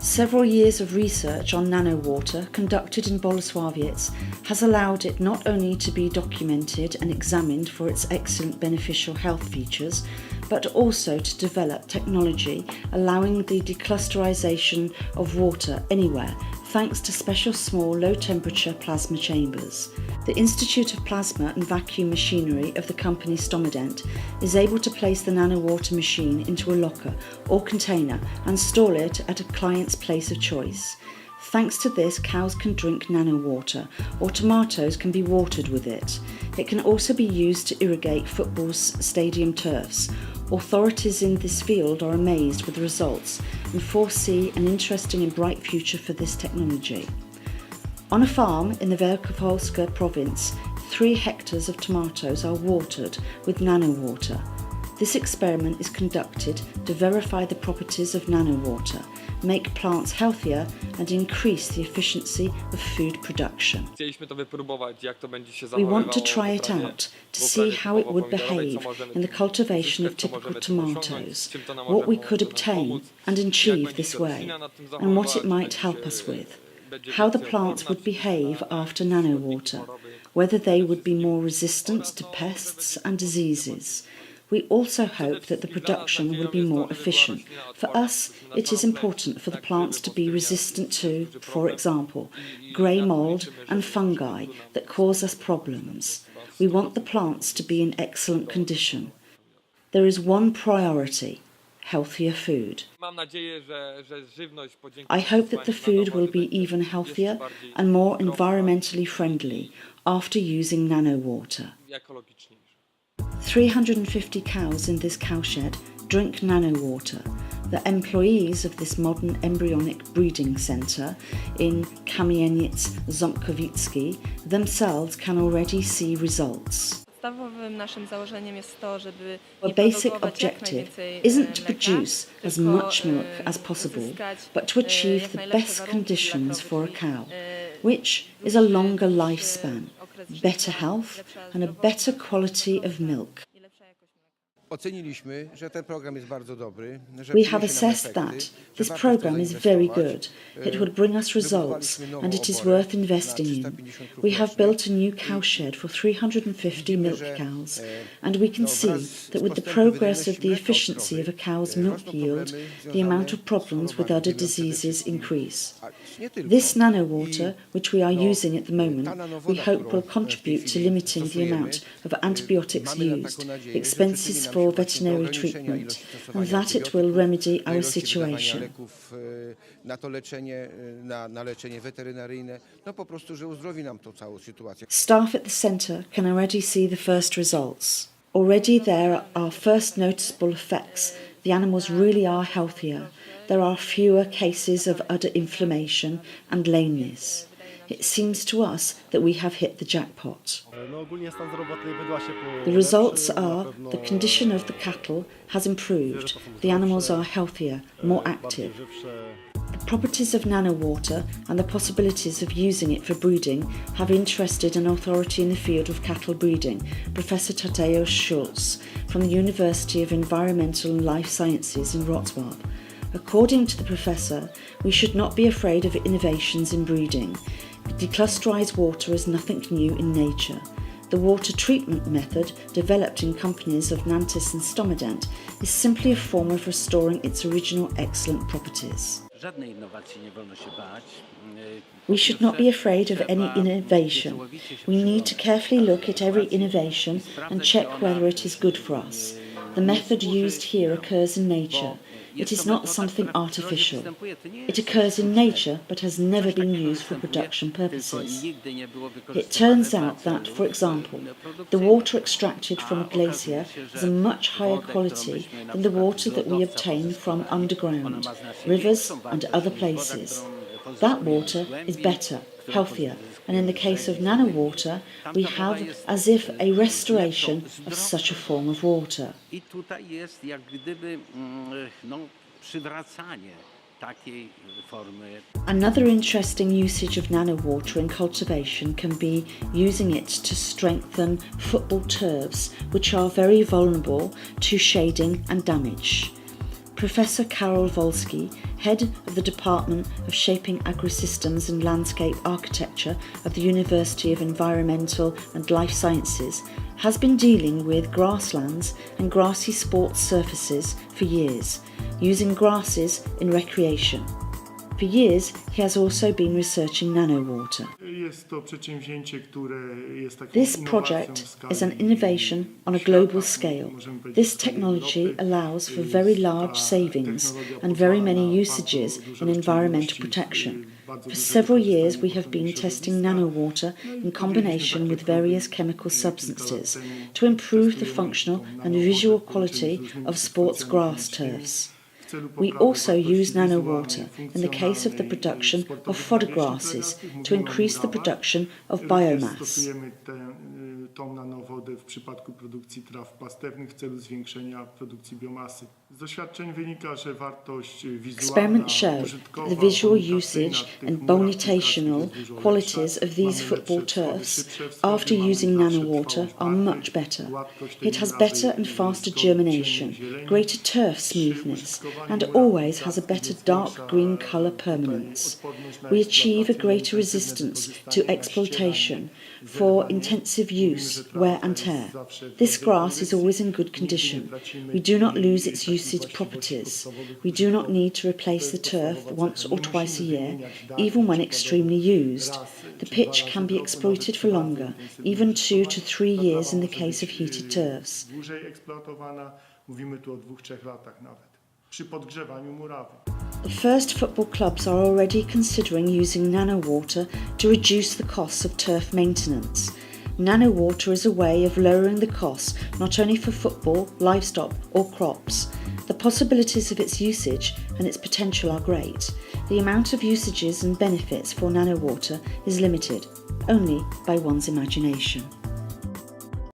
Several years of research on nano water conducted in Bolesławiec has allowed it not only to be documented and examined for its excellent beneficial health features, but also to develop technology allowing the declusterization of water anywhere, thanks to special small low-temperature plasma chambers. The Institute of Plasma and Vacuum Machinery of the company Stomident is able to place the nano water machine into a locker or container and store it at a client's place of choice. Thanks to this, cows can drink nano water, or tomatoes can be watered with it. It can also be used to irrigate football stadium turfs. Authorities in this field are amazed with the results and foresee an interesting and bright future for this technology. On a farm in the Wielkopolska province, 3 hectares of tomatoes are watered with nano water. This experiment is conducted to verify the properties of nano water, make plants healthier and increase the efficiency of food production. We want to try it out to see how it would behave in the cultivation of typical tomatoes, what we could obtain and achieve this way, and what it might help us with. How the plants would behave after nano water, whether they would be more resistant to pests and diseases. We also hope that the production will be more efficient. For us, it is important for the plants to be resistant to, for example, grey mould and fungi that cause us problems. We want the plants to be in excellent condition. There is one priority: healthier food. I hope that the food will be even healthier and more environmentally friendly after using nano water. 350 cows in this cowshed drink nano water. The employees of this modern embryonic breeding centre in Kamieniec-Ząbkowicki themselves can already see results. Our basic objective isn't to produce as much milk as possible, but to achieve the best conditions for a cow, which is a longer lifespan, better health and a better quality of milk. We have assessed that this program is very good, it would bring us results and it is worth investing in. We have built a new cowshed for 350 milk cows, and we can see that with the progress of the efficiency of a cow's milk yield, the amount of problems with other diseases increase. This nano water, which we are using at the moment, we hope will contribute to limiting the amount of antibiotics used, expenses for veterinary treatment, and that it will remedy our situation. Staff at the centre can already see the first results. Already there are first noticeable effects. The animals really are healthier. There are fewer cases of udder inflammation and lameness. It seems to us that we have hit the jackpot. The results are the condition of the cattle has improved, the animals are healthier, more active. The properties of nano water and the possibilities of using it for breeding have interested an authority in the field of cattle breeding, Professor Tadeusz Schulz, from the University of Environmental and Life Sciences in Wrocław. According to the professor, we should not be afraid of innovations in breeding. Declusterized water is nothing new in nature. The water treatment method, developed in companies of Nantes and Stomident, is simply a form of restoring its original excellent properties. We should not be afraid of any innovation. We need to carefully look at every innovation and check whether it is good for us. The method used here occurs in nature. It is not something artificial. It occurs in nature but has never been used for production purposes. It turns out that, for example, the water extracted from a glacier is a much higher quality than the water that we obtain from underground, rivers and other places. That water is better, healthier, and in the case of nano water, we have as if a restoration of such a form of water. Another interesting usage of nano water in cultivation can be using it to strengthen football turfs, which are very vulnerable to shading and damage. Professor Karol Wolski, head of the Department of Shaping Agrisystems and Landscape Architecture of the University of Environmental and Life Sciences, has been dealing with grasslands and grassy sports surfaces for years, using grasses in recreation. For years, he has also been researching nanowater. This project is an innovation on a global scale. This technology allows for very large savings and very many usages in environmental protection. For several years we have been testing nanowater in combination with various chemical substances to improve the functional and visual quality of sports grass turfs. We also use nanowater in the case of the production of fodder grasses to increase the production of biomass. Tą nanowodę w przypadku produkcji traw pastewnych w celu zwiększenia produkcji biomasy. Z doświadczeń wynika, że wartość wizualna, Experiments show the visual usage and bonitational qualities of these football turfs after using nanowater are much better. It has better and faster germination, greater turf smoothness, and always has a better dark green colour permanence. We achieve a greater resistance to exploitation for intensive use, wear and tear. This grass is always in good condition. We do not lose its usage properties. We do not need to replace the turf once or twice a year, even when extremely used. The pitch can be exploited for longer, even 2 to 3 years in the case of heated turfs. The first football clubs are already considering using nanowater to reduce the costs of turf maintenance. Nanowater is a way of lowering the costs not only for football, livestock or crops. The possibilities of its usage and its potential are great. The amount of usages and benefits for nanowater is limited only by one's imagination.